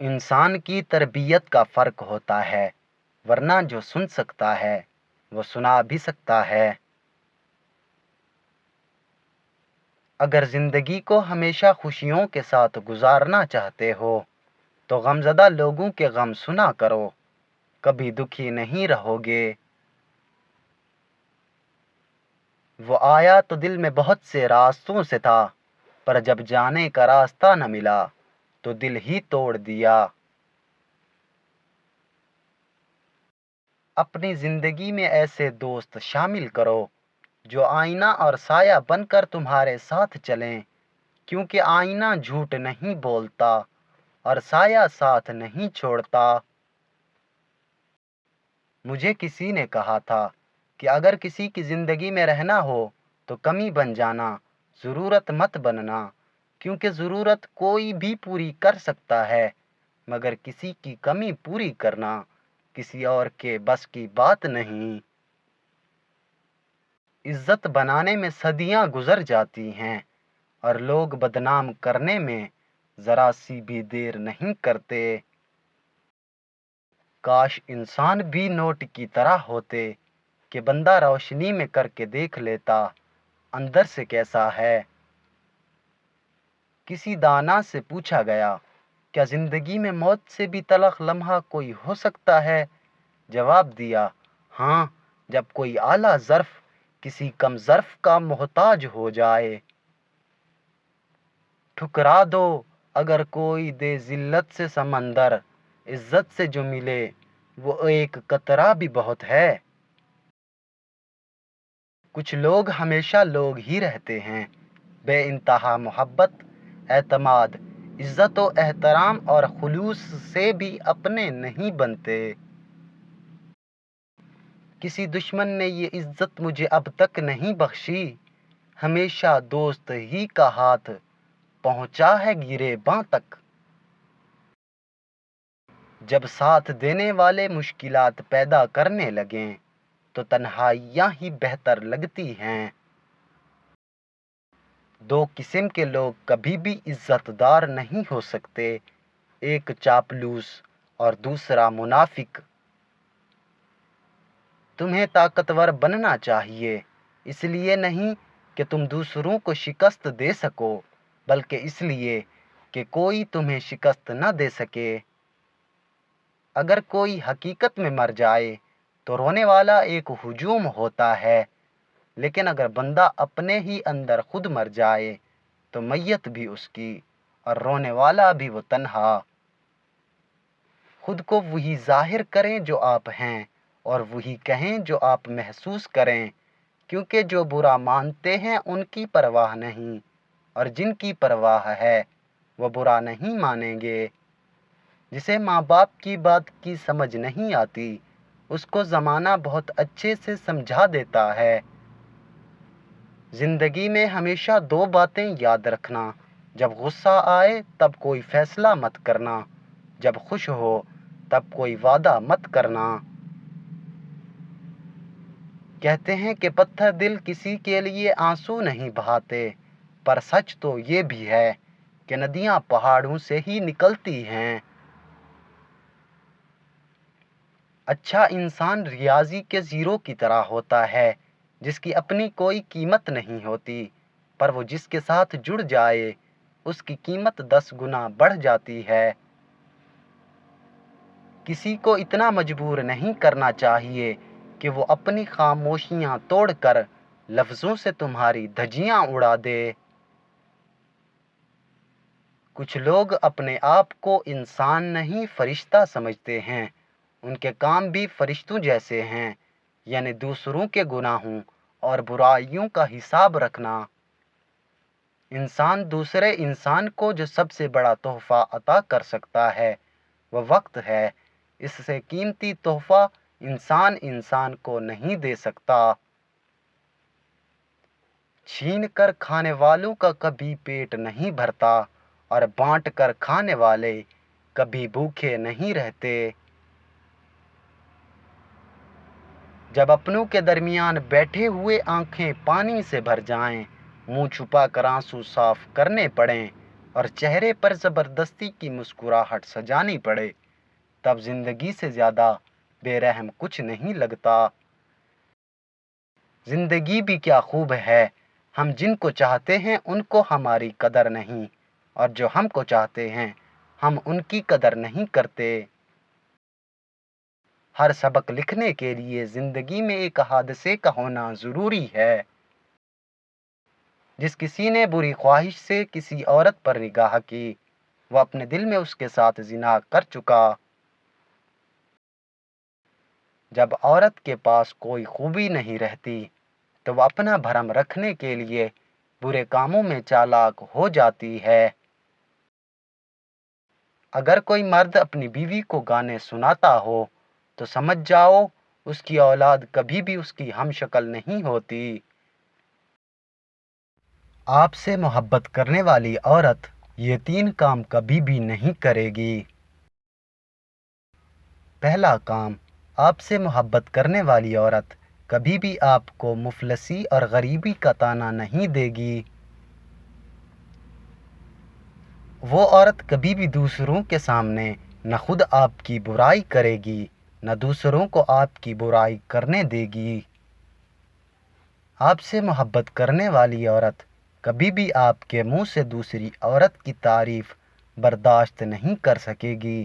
इंसान की तरबियत का फ़र्क होता है, वरना जो सुन सकता है वो सुना भी सकता है। अगर ज़िंदगी को हमेशा खुशियों के साथ गुजारना चाहते हो तो गमज़दा लोगों के गम सुना करो, कभी दुखी नहीं रहोगे। वो आया तो दिल में बहुत से रास्तों से था, पर जब जाने का रास्ता न मिला तो दिल ही तोड़ दिया। अपनी ज़िंदगी में ऐसे दोस्त शामिल करो जो आईना और साया बनकर तुम्हारे साथ चलें, क्योंकि आईना झूठ नहीं बोलता और साया साथ नहीं छोड़ता। मुझे किसी ने कहा था कि अगर किसी की ज़िंदगी में रहना हो तो कमी बन जाना, ज़रूरत मत बनना, क्योंकि ज़रूरत कोई भी पूरी कर सकता है, मगर किसी की कमी पूरी करना किसी और के बस की बात नहीं। इज्जत बनाने में सदियां गुजर जाती हैं और लोग बदनाम करने में ज़रा सी भी देर नहीं करते। काश इंसान भी नोट की तरह होते कि बंदा रोशनी में करके देख लेता अंदर से कैसा है। किसी दाना से पूछा गया, क्या जिंदगी में मौत से भी तलख लम्हा कोई हो सकता है? जवाब दिया, हाँ, जब कोई आला ज़र्फ किसी कम ज़र्फ का मोहताज हो जाए। ठुकरा दो अगर कोई दे जिल्लत से समंदर, इज्जत से जो मिले वो एक कतरा भी बहुत है। कुछ लोग हमेशा लोग ही रहते हैं, बेइंतहा मोहब्बत, एतमाद, इज्जत व एहतराम और खुलूस से भी अपने नहीं बनते। किसी दुश्मन ने ये इज्जत मुझे अब तक नहीं बख्शी, हमेशा दोस्त ही का हाथ पहुंचा है गिरेबां तक। जब साथ देने वाले मुश्किलात पैदा करने लगें तो तन्हाइयाँ ही बेहतर लगती हैं। दो किस्म के लोग कभी भी इज्जतदार नहीं हो सकते, एक चापलूस और दूसरा मुनाफिक। तुम्हें ताकतवर बनना चाहिए, इसलिए नहीं कि तुम दूसरों को शिकस्त दे सको, बल्कि इसलिए कि कोई तुम्हें शिकस्त न दे सके। अगर कोई हकीकत में मर जाए तो रोने वाला एक हुजूम होता है, लेकिन अगर बंदा अपने ही अंदर खुद मर जाए तो मैयत भी उसकी और रोने वाला भी वो तन्हा। खुद को वही जाहिर करें जो आप हैं और वही कहें जो आप महसूस करें, क्योंकि जो बुरा मानते हैं उनकी परवाह नहीं और जिनकी परवाह है वो बुरा नहीं मानेंगे। जिसे माँ बाप की बात की समझ नहीं आती उसको ज़माना बहुत अच्छे से समझा देता है। ज़िंदगी में हमेशा दो बातें याद रखना, जब गुस्सा आए तब कोई फैसला मत करना, जब खुश हो तब कोई वादा मत करना। कहते हैं कि पत्थर दिल किसी के लिए आंसू नहीं बहाते, पर सच तो ये भी है कि नदियाँ पहाड़ों से ही निकलती हैं। अच्छा इंसान रियाजी के ज़ीरो की तरह होता है, जिसकी अपनी कोई कीमत नहीं होती, पर वो जिसके साथ जुड़ जाए उसकी कीमत 10 गुना बढ़ जाती है। किसी को इतना मजबूर नहीं करना चाहिए कि वो अपनी खामोशियाँ तोड़कर लफ्ज़ों से तुम्हारी धज्जियाँ उड़ा दे। कुछ लोग अपने आप को इंसान नहीं फरिश्ता समझते हैं, उनके काम भी फरिश्तों जैसे हैं, यानी दूसरों के गुनाहों और बुराइयों का हिसाब रखना। इंसान दूसरे इंसान को जो सबसे बड़ा तोहफ़ा अता कर सकता है वह वक्त है, इससे कीमती तोहफ़ा इंसान इंसान को नहीं दे सकता। छीन कर खाने वालों का कभी पेट नहीं भरता और बांट कर खाने वाले कभी भूखे नहीं रहते। जब अपनों के दरमियान बैठे हुए आंखें पानी से भर जाएं, मुंह छुपा कर आंसू साफ करने पड़ें اور چہرے پر زبردستی کی مسکراہٹ سجانی پڑے، تب زندگی سے زیادہ بے رحم کچھ نہیں لگتا۔ زندگی بھی کیا خوب ہے، ہم جن کو چاہتے ہیں ان کو ہماری قدر نہیں، اور جو ہم کو چاہتے ہیں ہم ان کی قدر نہیں کرتے۔ ہر سبق لکھنے کے لیے زندگی میں ایک حادثے کا ہونا ضروری ہے۔ جس کسی نے بری خواہش سے کسی عورت پر نگاہ کی، وہ اپنے دل میں اس کے ساتھ زنا کر چکا۔ جب عورت کے پاس کوئی خوبی نہیں رہتی تو وہ اپنا بھرم رکھنے کے لیے برے کاموں میں چالاک ہو جاتی ہے۔ اگر کوئی مرد اپنی بیوی کو گانے سناتا ہو تو سمجھ جاؤ اس کی اولاد کبھی بھی اس کی ہم شکل نہیں ہوتی۔ آپ سے محبت کرنے والی عورت یہ 3 کام کبھی بھی نہیں کرے گی۔ پہلا کام، آپ سے محبت کرنے والی عورت کبھی بھی آپ کو مفلسی اور غریبی کا طعنہ نہیں دے گی۔ وہ عورت کبھی بھی دوسروں کے سامنے نہ خود آپ کی برائی کرے گی نہ دوسروں کو آپ کی برائی کرنے دے گی۔ آپ سے محبت کرنے والی عورت کبھی بھی آپ کے منہ سے دوسری عورت کی تعریف برداشت نہیں کر سکے گی۔